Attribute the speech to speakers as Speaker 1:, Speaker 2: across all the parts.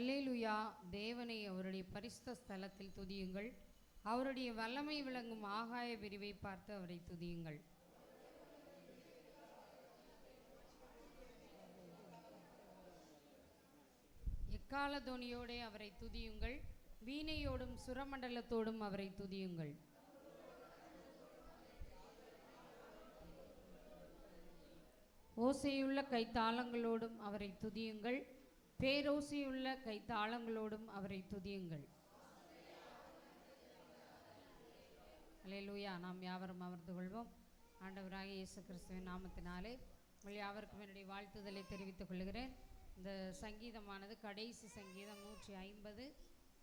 Speaker 1: அல்லேலூயா. தேவனை அவருடைய பரிசுத்த ஸ்தலத்தில் துதியுங்கள். அவருடைய வல்லமை விளங்கும் ஆகாய பிரிவை பார்த்து அவரை துதியுங்கள். எக்கால தொனியோடே அவரை துதியுங்கள். வீணையோடும் சுரமண்டலத்தோடும் அவரை துதியுங்கள். ஓசையுள்ள கைத்தாளங்களோடும் அவரை துதியுங்கள். பேரோசையுள்ள கைத்தாளங்களோடும் அவரை துதியுங்கள். அல்லேலூயா. நாம் யாவரும் அமர்ந்து கொள்வோம். ஆண்டவராகிய இயேசு கிறிஸ்துவின் நாமத்தினாலே யாவருக்கும் என்னுடைய வாழ்த்துதலை தெரிவித்துக் கொள்கிறேன். இந்த சங்கீதமானது கடைசி சங்கீதம் 150.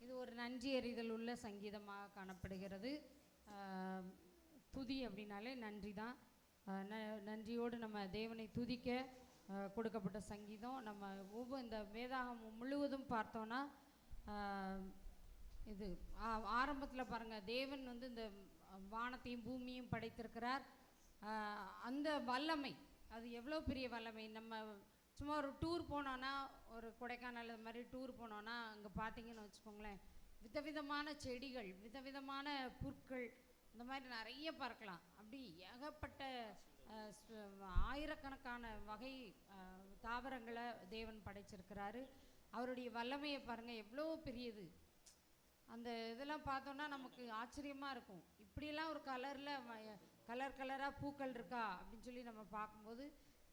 Speaker 1: இது ஒரு நன்றி அறிதல் உள்ள சங்கீதமாக காணப்படுகிறது. துதி அப்படின்னாலே நன்றி தான். நன்றியோடு நம்ம தேவனை துதிக்க கொடுக்கப்பட்ட சங்கீதம். நம்ம ஒவ்வொரு இந்த வேதாகம் முழுவதும் பார்த்தோன்னா இது ஆரம்பத்தில் பாருங்கள், தேவன் இந்த வானத்தையும் பூமியும் படைத்திருக்கிறார். அந்த வல்லமை அது எவ்வளோ பெரிய வல்லமை. நம்ம சும்மா ஒரு டூர் போனோன்னா, ஒரு கொடைக்கானல் அது மாதிரி டூர் போனோன்னா அங்கே பார்த்தீங்கன்னு வச்சுக்கோங்களேன், விதவிதமான செடிகள், விதவிதமான புற்கள், இந்த மாதிரி நிறைய பார்க்கலாம். அப்படி ஏகப்பட்ட ஆயிரக்கணக்கான வகை தாவரங்களை தேவன் படைச்சிருக்கிறாரு. அவருடைய வல்லமையை பாருங்கள், எவ்வளோ பெரியது. அந்த இதெல்லாம் பார்த்தோன்னா நமக்கு ஆச்சரியமாக இருக்கும். இப்படியெல்லாம் ஒரு கலர் கலராக பூக்கள் இருக்கா அப்படின்னு சொல்லி நம்ம பார்க்கும்போது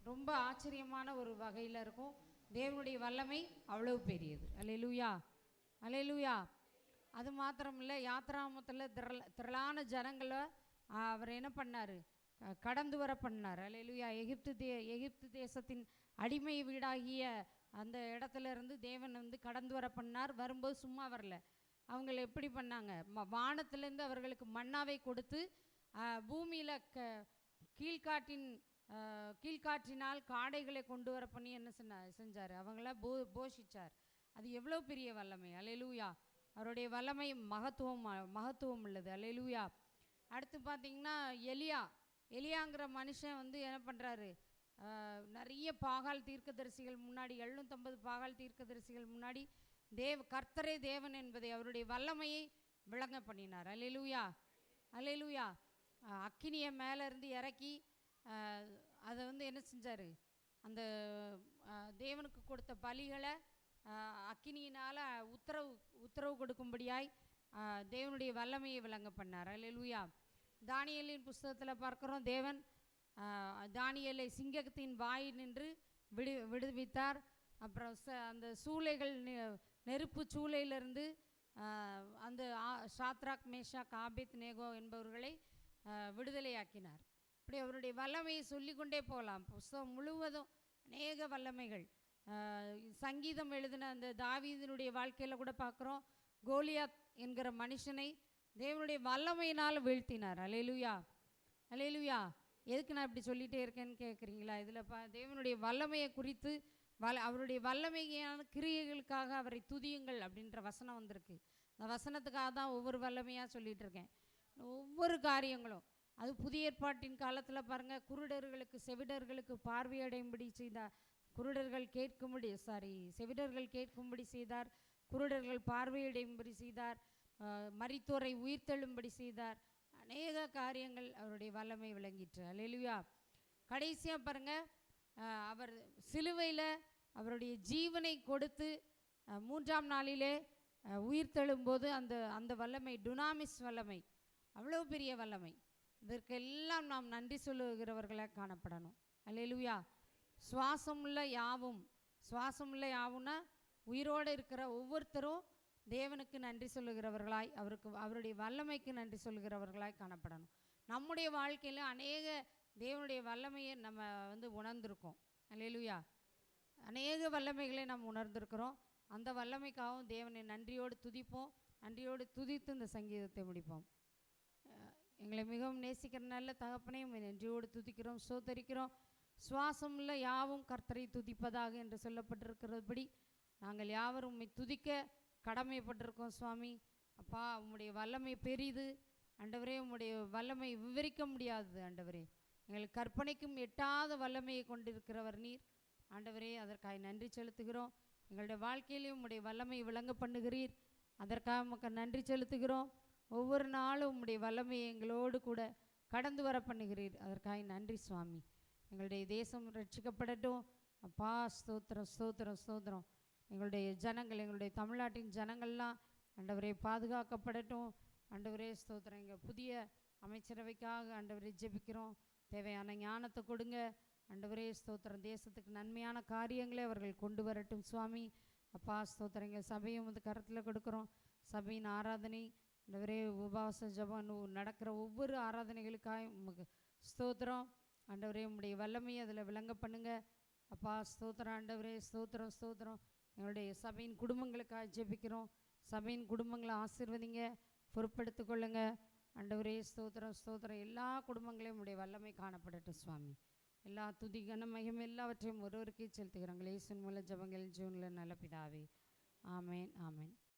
Speaker 1: ரொம்ப ஆச்சரியமான ஒரு வகையில் இருக்கும். தேவனுடைய வல்லமை அவ்வளோ பெரியது. அல்லேலூயா, அல்லேலூயா. அது மாத்திரம் இல்லை, யாத்ராமத்தில் திரளான ஜனங்களை அவர் என்ன பண்ணார், கடந்து வர பண்ணார். அல்லேலூயா. எகிப்து தேசத்தின் அடிமை வீடாகிய அந்த இடத்துல இருந்து தேவன் கடந்து வர பண்ணார். வரும்போது சும்மா வரல. அவங்களை எப்படி பண்ணாங்க, வானத்திலேருந்து அவர்களுக்கு மன்னாவை கொடுத்து பூமியில் கீழ்காற்றினால் காடைகளை கொண்டு வர பண்ணி என்ன செஞ்சார், அவங்கள போஷிச்சார். அது எவ்வளோ பெரிய வல்லமை. அல்லேலூயா. அவருடைய வல்லமை மகத்துவம் உள்ளது. அல்லேலூயா. அடுத்து பார்த்திங்கன்னா எலியாங்கிற மனுஷன் என்ன பண்ணுறாரு, நிறைய பாகால் தீர்க்கதரிசிகள் முன்னாடி, 750 பாகால் தீர்க்கதரிசிகள் முன்னாடி கர்த்தரே தேவன் என்பதை அவருடைய வல்லமையை விளங்க பண்ணினார். அல்லேலூயா, அல்லேலூயா. அக்கினியை மேலேருந்து இறக்கி அதை என்ன செஞ்சார், அந்த தேவனுக்கு கொடுத்த பலிகளை அக்கினியினால் உத்தரவு கொடுக்கும்படியாய் தேவனுடைய வல்லமையை விளங்க பண்ணார். அல்லேலூயா. தானியேலின் புஸ்தகத்தில் பார்க்குறோம், தேவன் தானியேலை சிங்கத்தின் வாய் நின்று விடுவித்தார். அப்புறம் அந்த சூளைகள், நெருப்பு சூளையிலிருந்து அந்த சாத்ராக், மேஷாக், ஆபேத் நேகோ என்பவர்களை விடுதலையாக்கினார். இப்படி அவருடைய வல்லமையை சொல்லிக்கொண்டே போகலாம். புஸ்தகம் முழுவதும் அநேக வல்லமைகள். சங்கீதம் எழுதின அந்த தாவீதினுடைய வாழ்க்கையில் கூட பார்க்குறோம், கோலியாத் என்கிற மனுஷனை தேவனுடைய வல்லமையினால் வீழ்த்தினார். அல்லேலூயா, அல்லேலூயா. எதுக்கு நான் இப்படி சொல்லிகிட்டே இருக்கேன்னு கேட்குறீங்களா? இதில் தேவனுடைய வல்லமையை குறித்து அவருடைய வல்லமையான கிரியைகளுக்காக அவரை துதியுங்கள் அப்படின்ற வசனம் வந்திருக்கு. அந்த வசனத்துக்காக தான் ஒவ்வொரு வல்லமையாக சொல்லிகிட்டு இருக்கேன். ஒவ்வொரு காரியங்களும் அது புதிய ஏற்பாட்டின் காலத்தில் பாருங்கள், குருடர்களுக்கு செவிடர்களுக்கு பார்வையடையும்படி செய்தார், செவிடர்கள் கேட்கும்படி செய்தார், குருடர்கள் பார்வையடையும்படி செய்தார், மரித்தோரை உயிர்த்தெழும்படி செய்தார். அநேக காரியங்கள் அவருடைய வல்லமை விளங்கிற்று. அல்லேலூயா. கடைசியாக பாருங்கள், அவர் சிலுவையில் அவருடைய ஜீவனை கொடுத்து 3ஆம் நாளிலே உயிர்த்தெழும்போது அந்த வல்லமை, டுனாமிஸ் வல்லமை, அவ்வளோ பெரிய வல்லமை. இதற்கெல்லாம் நாம் நன்றி சொல்லுகிறவர்களாக காணப்படணும். அல்லேலூயா. சுவாசமுள்ள யாவும்னா உயிரோடு இருக்கிற ஒவ்வொருத்தரும் தேவனுக்கு நன்றி சொல்லுகிறவர்களாய், அவருடைய வல்லமைக்கு நன்றி சொல்லுகிறவர்களாய் காணப்படணும். நம்முடைய வாழ்க்கையில் அநேக தேவனுடைய வல்லமையை நம்ம உணர்ந்திருக்கோம். அல்லேலூயா. அநேக வல்லமைகளை நாம் உணர்ந்திருக்கிறோம். அந்த வல்லமைக்காகவும் தேவனை நன்றியோடு துதிப்போம். நன்றியோடு துதித்து இந்த சங்கீதத்தை முடிப்போம். எங்களை மிகவும் நேசிக்கிற நல்ல தகப்பனே, நன்றியோடு துதிக்கிறோம், சோதரிக்கிறோம். சுவாசமுள்ள யாவும் கர்த்தரை துதிப்பதாக என்று சொல்லப்பட்டிருக்கிறபடி நாங்கள் யாவரும் உம்மை துதிக்க கடமைப்பட்டிருக்கோம். சுவாமி அப்பா, உம்முடைய வல்லமை பெரிது ஆண்டவரே. உம்முடைய வல்லமை விவரிக்க முடியாதது ஆண்டவரே. எங்களுக்கு கற்பனைக்கும் எட்டாத வல்லமையை கொண்டிருக்கிறவர் நீர் ஆண்டவரே. அதற்காக நன்றி செலுத்துகிறோம். எங்களுடைய வாழ்க்கையிலையும் உம்முடைய வல்லமை விளங்க பண்ணுகிறீர். அதற்காக உமக்கு நன்றி செலுத்துகிறோம். ஒவ்வொரு நாளும் உம்முடைய வல்லமையை எங்களோடு கூட கடந்து வர பண்ணுகிறீர். அதற்காக நன்றி சுவாமி. எங்களுடைய தேசம் ரட்சிக்கப்படட்டும். அப்பா ஸ்தோத்திரம் ஸ்தோத்திரம் ஸ்தோத்திரம். எங்களுடைய ஜனங்கள், எங்களுடைய தமிழ்நாட்டின் ஜனங்கள்லாம் ஆண்டவரே பாதுகாக்கப்படட்டும். ஆண்டவரே ஸ்தோத்திரம். எங்கள் புதிய அமைச்சரவைக்காக ஆண்டவரே ஜெபிக்கிறோம். தேவையான ஞானத்தை கொடுங்க ஆண்டவரே ஸ்தோத்திரம். தேசத்துக்கு நன்மையான காரியங்களை அவர்கள் கொண்டு வரட்டும் சுவாமி. அப்பா ஸ்தோத்திரம். எங்கள் சபையை வந்து கருத்தில் கொடுக்குறோம். சபையின் ஆராதனை ஆண்டவரே உபவாச ஜெபம் நடக்கிற ஒவ்வொரு ஆராதனைகளுக்காக உமக்கு ஸ்தோத்திரம். ஆண்டவரே உம்முடைய வல்லமையை அதில் விளங்க பண்ணுங்க. அப்பா ஸ்தோத்திரம். ஆண்டவரே ஸ்தோத்திரம் ஸ்தோத்திரம். எங்களுடைய சபையின் குடும்பங்களுக்காக ஜெபிக்கிறோம். சபையின் குடும்பங்களை ஆசீர்வதிங்க, பொறுப்படுத்து கொள்ளுங்க. ஆண்டவரே ஸ்தோத்திரம் ஸ்தோத்திரம். எல்லா குடும்பங்களையும் உடைய வல்லமை காணப்படட்டும் சுவாமி. எல்லா துதி கன மகிமை எல்லாவற்றையும் ஒருவருக்கே செலுத்துகிறாங்க. இயேசுவின் மூலம் ஜெபங்கள் ஜீவனில் நல்ல பிதாவே. ஆமேன் ஆமேன்.